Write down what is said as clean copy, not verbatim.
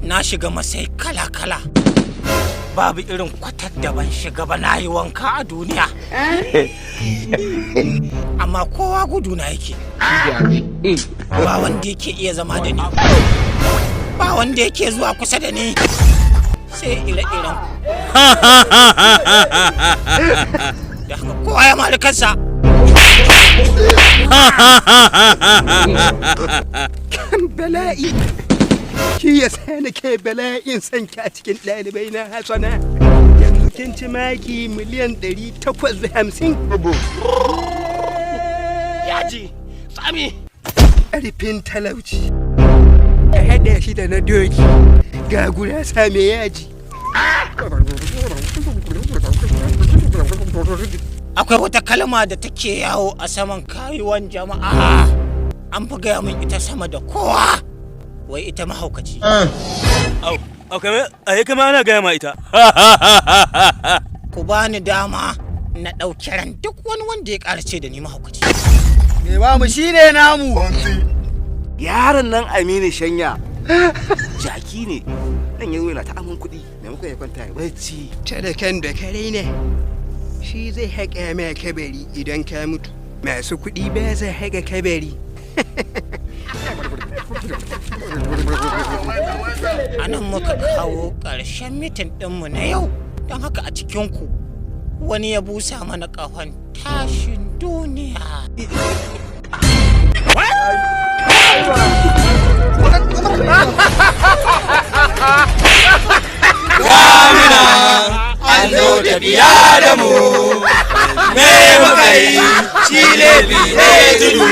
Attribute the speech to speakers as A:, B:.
A: Na shiga masai kala-kala. Babu irin kwatar da ban shiga ba, na yi wanka a duniya. Amma kowa gudu na yake. Ba wanda yake iya zama da ni. Ba wanda yake zuwa kusa da ni. Sai ire-iren. Da haka kowa ya mali kansa.
B: Kan bala'i. Shi ya sa nake bala'in son ki a cikin ɗalibai na Hassana. Yanzu kin ci maki miliyan 850.
A: Yaji, Sami.
B: Ƙarfin talauci. A haɗa shi da na doki. Ga gurasa mai yaji.
A: Akwai wata kalma da take yawo a saman kayuwan jama'a. An fi gaya min ita sama da kowa. Wai ita mahaukaci.
C: Ai kama ana gaya ma ita.
A: Ku bani dama na ɗauki ran duk wani wanda ya ƙarace da ni mahaukaci.
D: Me ba mu shine namu. Yaron nan Aminu Shanya. Jaki ne. Dan yazo yana ta amin kuɗi. Maimakon ya kwanta ya bacci.
B: Talakan da kare ne. Shi zai haƙa mai kabari idan ka mutu. Masu kuɗi ba zai haƙa kabari.
A: Anan muka kawo ƙarshen mitin ɗinmu na yau, don haka a cikinku wani ya busa mana ƙahon tashin duniya.
C: Damina an zo tafiya da mu, me muka yi shi laifi ne tudu.